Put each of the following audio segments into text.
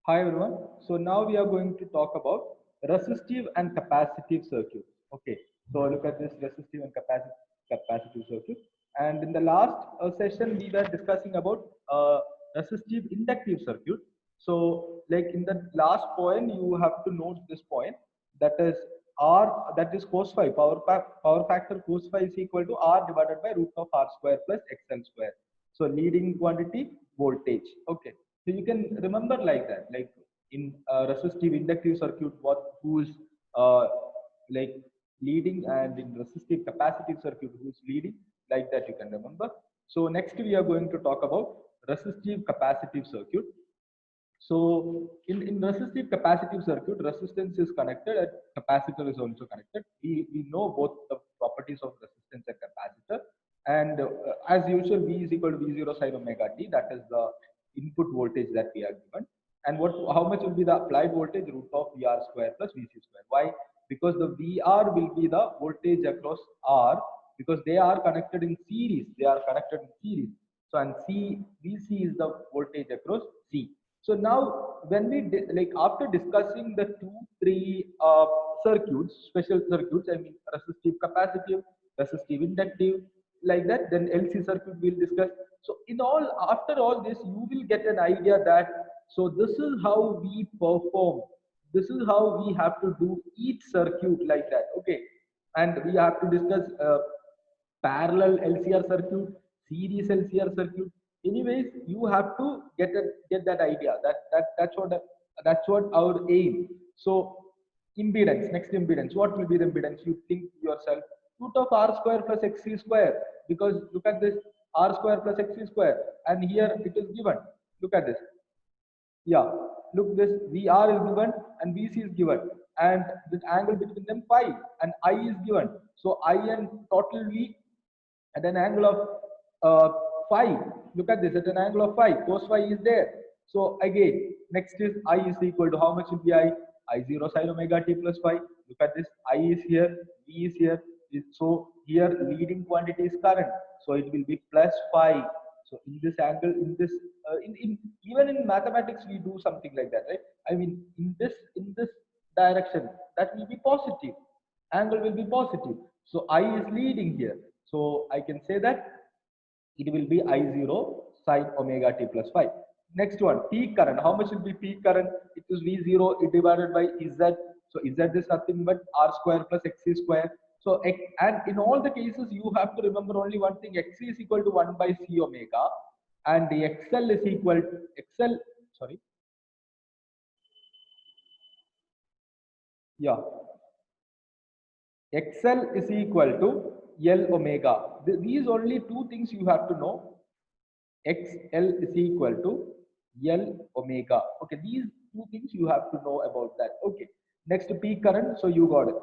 Hi everyone. So now we are going to talk about resistive and capacitive circuits. Okay. So look at this resistive and capacitive circuit. And in the last session we were discussing about resistive inductive circuit. So like in the last point you have to note this point, that is R, that is cos phi, power factor cos phi is equal to R divided by root of R square plus XL square. So leading quantity voltage. Okay. So you can remember like that, like in resistive inductive circuit, what who's uh, like leading, and in resistive capacitive circuit who's leading, like that you can remember. So next we are going to talk about resistive capacitive circuit. So in resistive capacitive circuit, resistance is connected and capacitor is also connected. We know both the properties of resistance and capacitor. And as usual, V is equal to V0 sine omega t. That is the input voltage that we are given. And how much will be the applied voltage? Root of VR square plus VC square. Why? Because the VR will be the voltage across R, because they are connected in series. They are connected in series. So and VC is the voltage across C. So now when we like after discussing the three circuits, special circuits, I mean resistive capacitive, resistive inductive, like that, then LC circuit we'll discuss. So in all, after all this, you will get an idea that so this is how we perform. This is how we have to do each circuit, like that. Okay, and we have to discuss parallel LCR circuit, series LCR circuit. Anyways, you have to get that idea. That's what our aim. So impedance, next impedance. What will be the impedance? You think yourself, root of R square plus XC square. Because look at this, R square plus XC square, and here it is given. Look at this. Yeah, look this, VR is given and VC is given, and the angle between them phi, and I is given. So I and total V at an angle of phi. Look at this, at an angle of phi, cos phi is there. So again, next is I is equal to how much will be I0 sine omega t plus phi. Look at this, I is here, V is here. So here leading quantity is current, so it will be plus phi. So in this angle, in this in even in mathematics we do something like that, right? I mean in this direction, that will be positive, angle will be positive. So I is leading here. So I can say that it will be I0 sine omega t plus phi. Next one, peak current. How much will be peak current? It is V0 divided by Z. So Z is nothing but R square plus XC square. So and in all the cases, you have to remember only one thing: XC is equal to 1 by C omega, and the XL is equal to XL. Sorry, yeah, XL is equal to L omega. These only two things you have to know. XL is equal to L omega. Okay, these two things you have to know about that. Okay, next peak current. So you got it.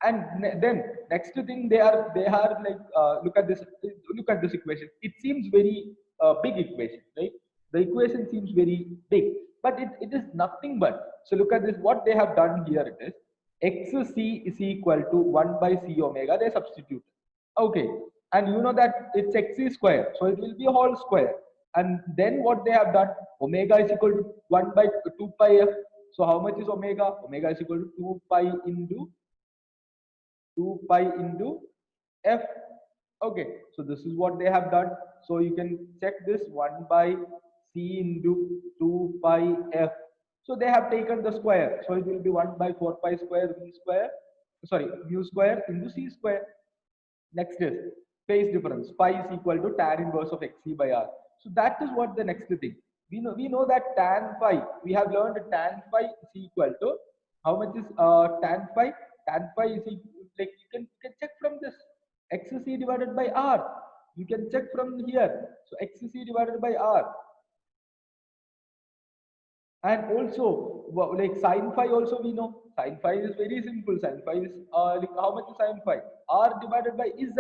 And then next thing they are like look at this equation. It seems very big equation, right? The equation seems very big, but it is nothing but, so look at this. What they have done here, it is XC is equal to 1 by C omega. They substitute. Okay, and you know that it's XC square, so it will be a whole square. And then what they have done, omega is equal to 1 by 2 pi f. So how much is omega? Omega is equal to 2 pi into 2 pi into f. Okay, so this is what they have done. So you can check this, 1 by c into 2 pi f. So they have taken the square, so it will be 1 by 4 pi square v square, sorry, mu square into c square. Next is phase difference. Pi is equal to tan inverse of xc by r. So that is what the next thing. We know that tan phi. We have learned tan phi is equal to how much is tan phi? Tan phi is equal, like you can check from this, xc divided by r. You can check from here. So xc divided by r. And also like sine phi also, we know sine phi is very simple. Sine phi is like how much is sine phi? R divided by z.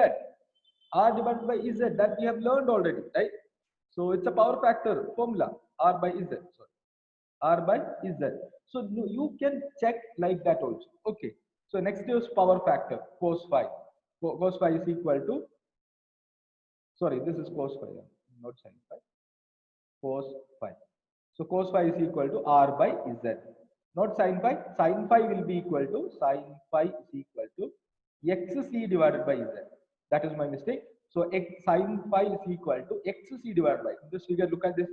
R divided by z, that we have learned already, right? So it's a power factor formula, R by z. Sorry, R by z. So you can check like that also. Okay, so next is power factor cos phi. Cos phi is equal to, sorry, this is cos phi, not sine phi, cos phi. So cos phi is equal to R by Z. Not sin phi. Sin phi will be equal to XC divided by Z. That is my mistake. So sin phi is equal to XC divided by. In this figure, look at this.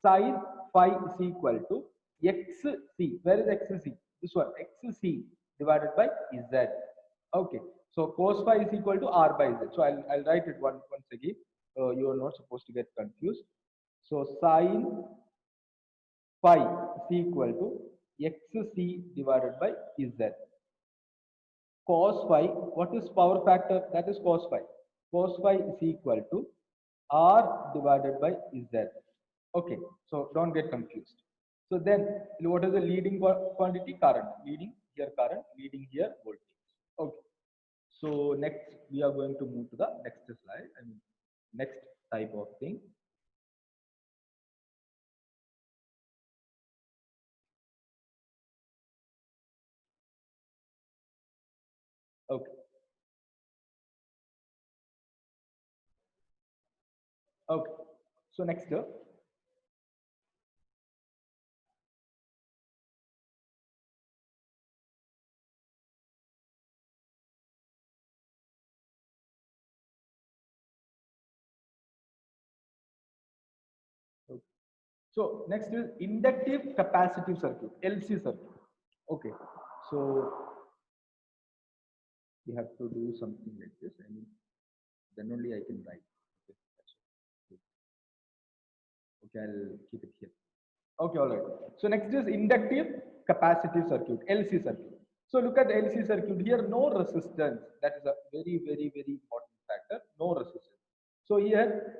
Sin phi is equal to XC. Where is XC? This one. XC divided by Z. Okay. So cos phi is equal to R by Z. So I'll write it once again. You are not supposed to get confused. So sin phi is equal to XC divided by Z. Cos phi, what is power factor? That is cos phi. Cos phi is equal to R divided by Z. Okay, so don't get confused. So then, what is the leading quantity? Current. Leading here current, leading here voltage. Okay. So next, we are going to move to the next slide. I mean, next type of thing. Okay. Okay. So next, so next is inductive capacitive circuit, LC circuit. Okay. So we have to do something like this. I mean, then only I can write. Okay, I'll keep it here. Okay, all right. So next is inductive capacitive circuit, LC circuit. So look at the LC circuit here, no resistance. That is a very, very, very important factor. No resistance. So here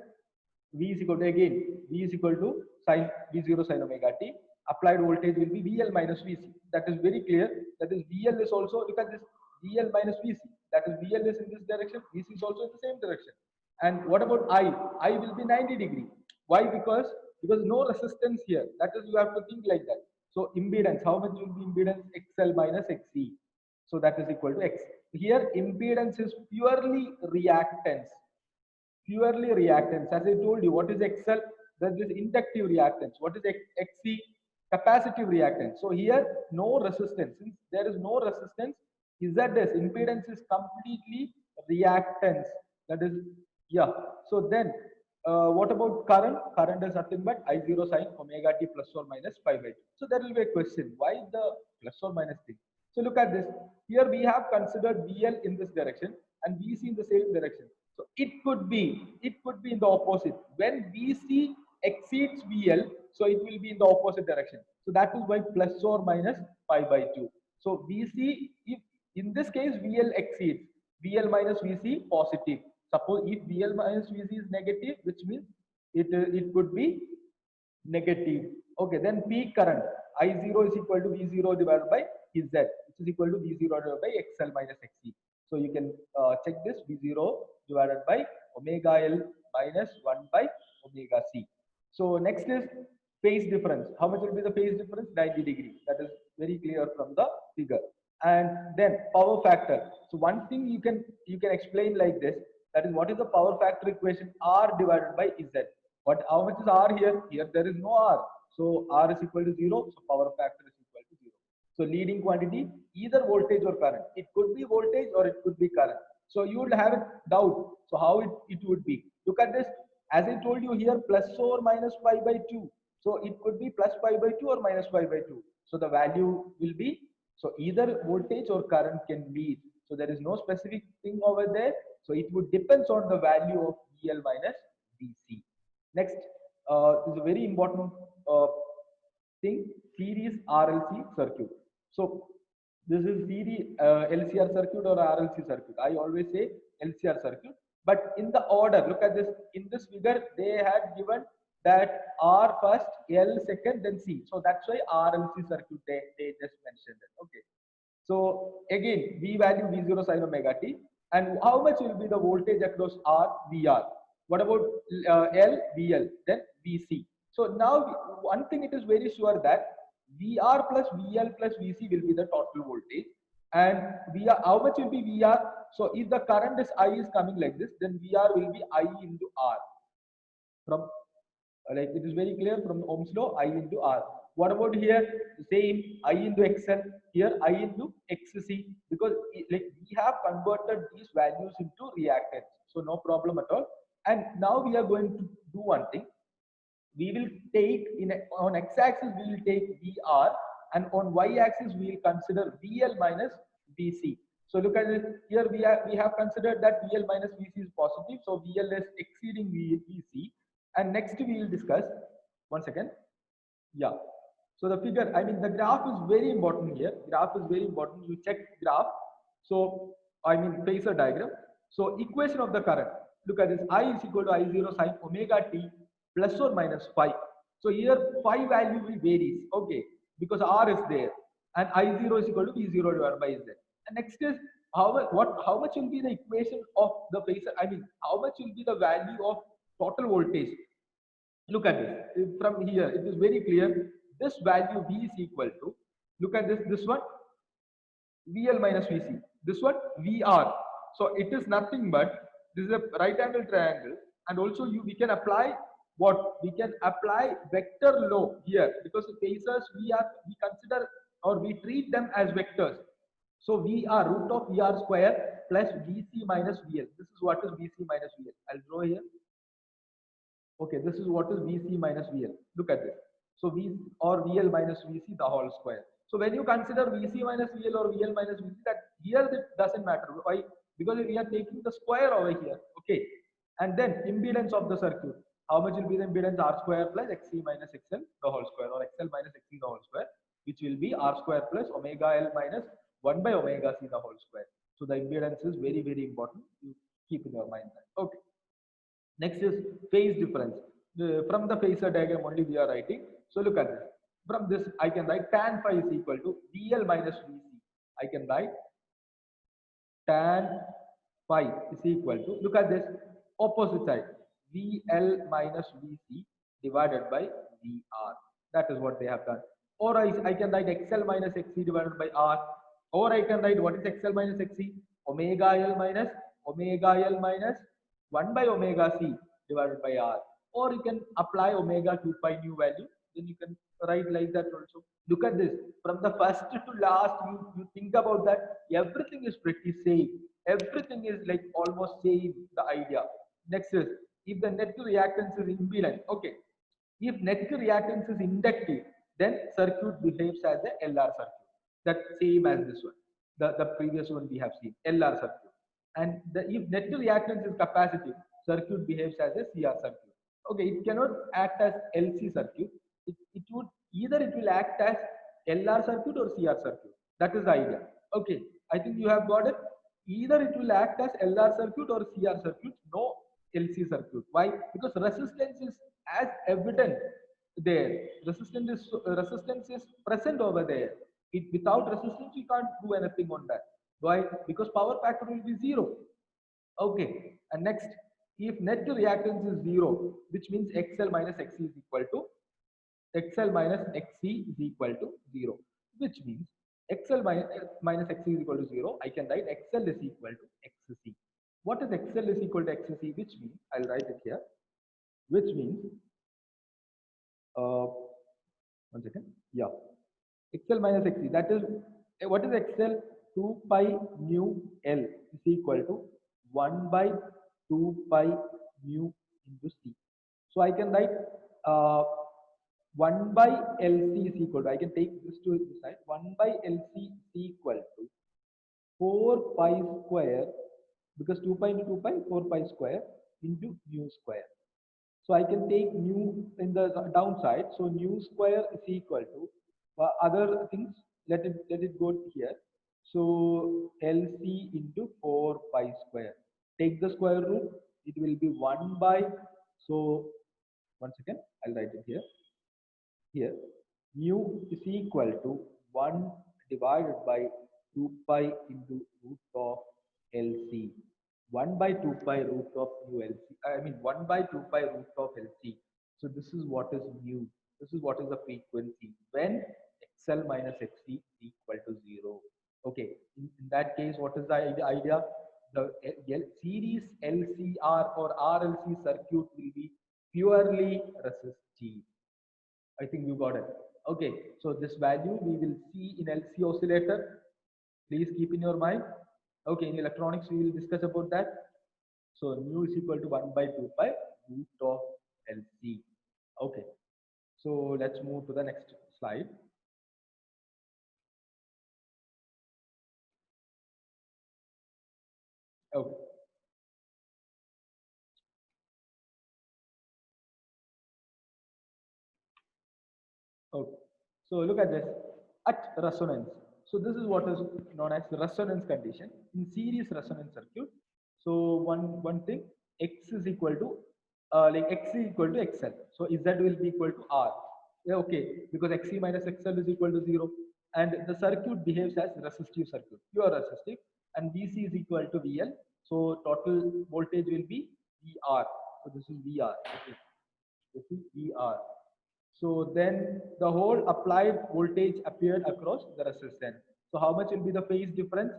V is equal to, again, V is equal to sin V0 sin omega t. Applied voltage will be VL minus VC. That is very clear. That is VL is also, look at this, VL minus VC. That is VL is in this direction, VC is also in the same direction. And what about I? I will be 90 degree. Why? Because no resistance here. That is, you have to think like that. So impedance, how much will be impedance? XL minus XC. So that is equal to X. Here impedance is purely reactance. Purely reactance. As I told you, what is XL? That is inductive reactance. What is XC? Capacitive reactance. So here no resistance. Since there is no resistance, ZS impedance is completely reactance. That is, yeah. So then what about current? Current is nothing but I0 sin omega t plus or minus pi by 2. So there will be a question. Why the plus or minus thing? So look at this. Here we have considered VL in this direction and VC in the same direction. So it could be in the opposite. When VC exceeds VL, so it will be in the opposite direction. So that is why plus or minus pi by 2. So VC, if in this case VL exceeds, VL minus VC positive. Suppose if VL minus VC is negative, which means it could be negative. Okay, then peak current I0 is equal to V0 divided by Z, which is equal to V0 divided by XL minus XC. So you can check this, V0 divided by omega L minus 1 by omega C. So next is phase difference. How much will be the phase difference? 90 degree. That is very clear from the figure. And then power factor. So one thing you can explain like this. That is, what is the power factor equation? R divided by Z. But how much is R here? Here there is no R. So R is equal to 0. So power factor is equal to 0. So leading quantity, either voltage or current. It could be voltage or it could be current. So you will have a doubt. So how it would be? Look at this. As I told you here, plus or minus pi by 2. So it could be plus pi by 2 or minus pi by 2. So the value will be, so either voltage or current can lead. So there is no specific thing over there. So it would depends on the value of VL minus VC. Next is a very important thing, series RLC circuit. So this is series LCR circuit or RLC circuit. I always say LCR circuit. But in the order, look at this. In this figure, they had given that R first, L second, then C. So that's why RLC circuit they just mentioned it. Okay. So again, V value V0 sin omega t. And how much will be the voltage across R? VR. What about L? VL. Then VC. So now one thing it is very sure that VR plus VL plus VC will be the total voltage. And VR, how much will be VR? So if the current is I is coming like this, then VR will be I into R. From Like it is very clear from Ohm's law, I into R. What about here? The same, I into XL. Here I into XC, because like we have converted these values into reactance, so no problem at all. And now we are going to do one thing. We will take on x-axis we will take VR, and on y-axis we will consider VL minus VC. So look at it here. We have considered that VL minus VC is positive, so VL is exceeding VC. And next we will discuss. One second. Yeah. So the figure, I mean, the graph is very important here. Graph is very important. You check graph. So I mean phasor diagram. So equation of the current. Look at this. I is equal to I0 sine omega t plus or minus phi. So here phi value will varies. Okay, because R is there, and I0 is equal to V0 divided by Z. And next is how much will be the equation of the phasor? I mean, how much will be the value of total voltage? Look at this. From here it is very clear. This value V is equal to, look at this one, VL minus VC, this one VR. So it is nothing but, this is a right angle triangle, and also we can apply what? We can apply vector law here, because the phasors we consider or we treat them as vectors. So VR, root of VR square plus VC minus VL. This is what is VC minus VL. I'll draw here. Okay, this is what is VC minus VL. Look at this. So V or VL minus VC the whole square. So when you consider VC minus VL or VL minus VC, that here it doesn't matter. Why? Because we are taking the square over here. Okay. And then impedance of the circuit. How much will be the impedance? R square plus XC minus XL the whole square, or XL minus XC the whole square, which will be R square plus omega L minus 1 by omega C the whole square. So the impedance is very, very important. You keep in your mind that. Okay. Next is phase difference. From the phasor diagram only we are writing. So look at this. From this I can write tan phi is equal to VL minus VC. I can write tan phi is equal to, look at this, opposite side, VL minus VC divided by VR. That is what they have done. Or I can write XL minus XC divided by R. Or I can write, what is XL minus XC? Omega L minus 1 by omega C divided by R. Or you can apply omega 2 pi new value. Then you can write like that also. Look at this. From the first to last, you think about that. Everything is pretty same. Everything is like almost same, the idea. Next is, if the net reactance is impedance. Okay. If net reactance is inductive, then circuit behaves as a LR circuit. That same as this one. The previous one we have seen, LR circuit. And if net reactance is capacitive, circuit behaves as a CR circuit. Okay, it cannot act as LC circuit. It would either it will act as LR circuit or CR circuit. That is the idea. Okay, I think you have got it. Either it will act as LR circuit or CR circuit, no LC circuit. Why? Because resistance is as evident there. Resistance is present over there. Without resistance, you can't do anything on that. Why? Because power factor will be 0. Okay. And next, if net reactance is 0, which means XL minus XC is equal to XL minus XC is equal to 0, which means XL minus XC is equal to 0. I can write XL is equal to XC. What is XL is equal to XC? Which means, I'll write it here, which means, one second, yeah, XL minus XC, that is, what is XL? 2 pi mu L is equal to 1 by 2 pi mu into C. So I can write 1 by LC is equal to, I can take this to the side, 1 by LC is equal to 4 pi square, because 2 pi into 2 pi, 4 pi square into mu square. So I can take mu in the downside. So mu square is equal to other things. Let it go here. So LC into 4 pi square. Take the square root. It will be 1 by. So one second. I'll write it here. Here mu is equal to 1 divided by 2 pi into root of LC. 1 by 2 pi root of mu LC. I mean 1 by 2 pi root of LC. So this is what is mu. This is what is the frequency when XL minus XC is equal to 0. Okay. In that case, what is the idea? The series LCR or RLC circuit will be purely resistive. I think you got it. Okay, so this value we will see in LC oscillator. Please keep in your mind. Okay, in electronics we will discuss about that. So nu is equal to 1 by 2 pi root of LC. Okay, so let's move to the next slide. Okay. Okay. So look at this at resonance. So this is what is known as resonance condition in series resonance circuit. So one thing, X is equal to like X is equal to XL. So Z will be equal to R. Yeah, okay, because XC minus XL is equal to 0, and the circuit behaves as resistive circuit, pure resistive, and VC is equal to VL. So total voltage will be VR. So this is VR. Okay. This is VR. So then the whole applied voltage appeared across the resistance. So how much will be the phase difference?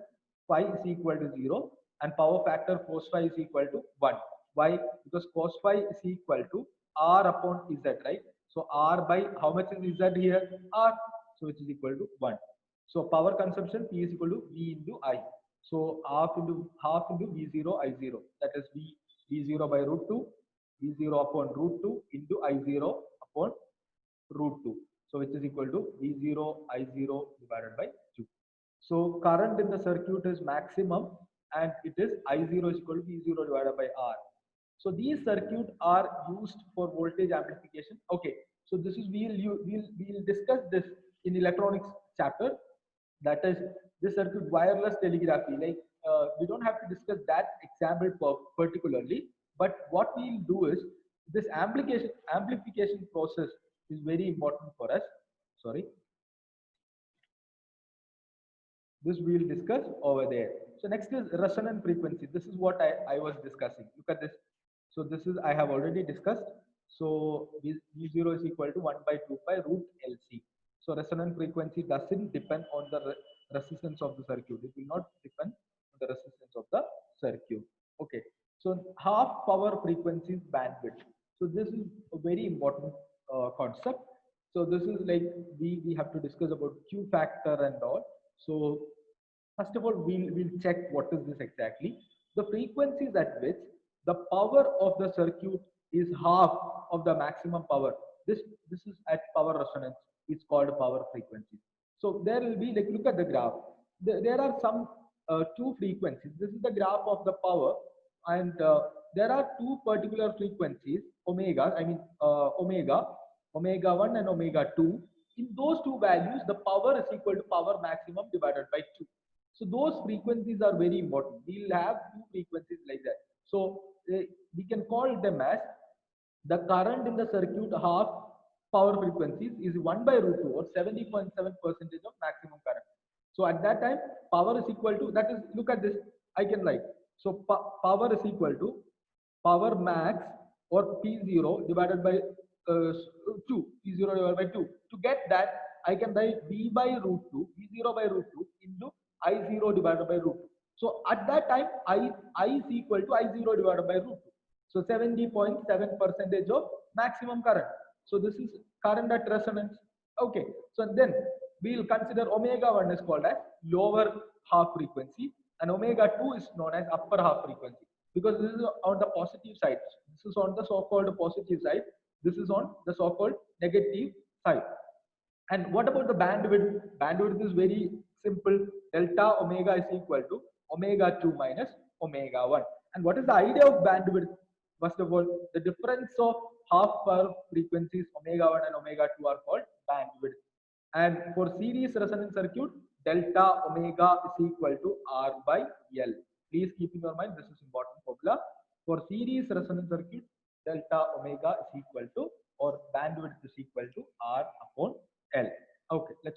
Phi is equal to 0 and power factor cos phi is equal to 1. Why? Because cos phi is equal to R upon Z, right? So R by how much is Z here? R. So which is equal to 1. So power consumption P is equal to V into I. So half into V0 I0. That is V0 by root 2, V0 upon root 2 into I0 upon root 2. So which is equal to V0 I0 divided by 2. So current in the circuit is maximum, and it is I0 is equal to V0 divided by R. So these circuits are used for voltage amplification. Okay, so this is we'll discuss this in electronics chapter. That is this circuit wireless telegraphy. Like we don't have to discuss that example particularly, but what we'll do is this amplification process is very important for us. Sorry, this we will discuss over there. So next is resonant frequency. This is what I was discussing. Look at this. So this is I have already discussed. So V0 is equal to 1 by 2 pi root LC. So resonant frequency doesn't depend on the resistance of the circuit. It will not depend on the resistance of the circuit. Okay. So half power frequency is bandwidth. So this is a very important concept. So this is like we have to discuss about Q factor and all. So first of all, we'll check what is this exactly. The frequencies at which the power of the circuit is half of the maximum power. This is at power resonance. It's called power frequency. So there will be like look at the graph. There are some two frequencies. This is the graph of the power, and there are two particular frequencies omega. I mean omega 1 and omega 2. In those two values, the power is equal to power maximum divided by 2. So those frequencies are very important. We'll have two frequencies like that. So we can call them as the current in the circuit half power frequencies is 1 by root 2 or 70.7% of maximum current. So at that time, power is equal to, that is, look at this, I can write. So power is equal to power max or P0 divided by 2, P0 divided by 2. To get that, I can write V by root 2, V0 by root 2 into I0 divided by root 2. So at that time, I is equal to I0 divided by root 2. So 70.7% of maximum current. So this is current at resonance. Okay. So then we will consider omega 1 is called as lower half frequency, and omega 2 is known as upper half frequency, because this is on the positive side. This is on the so-called positive side. This is on the so-called negative side. And what about the bandwidth? Bandwidth is very simple. Delta omega is equal to omega 2 minus omega 1. And what is the idea of bandwidth? First of all, the difference of half power frequencies omega 1 and omega 2 are called bandwidth. And for series resonance circuit, delta omega is equal to R by L. Please keep in your mind, this is important formula. For series resonance circuit, delta omega is equal to, or bandwidth is equal to R upon L. Okay, let's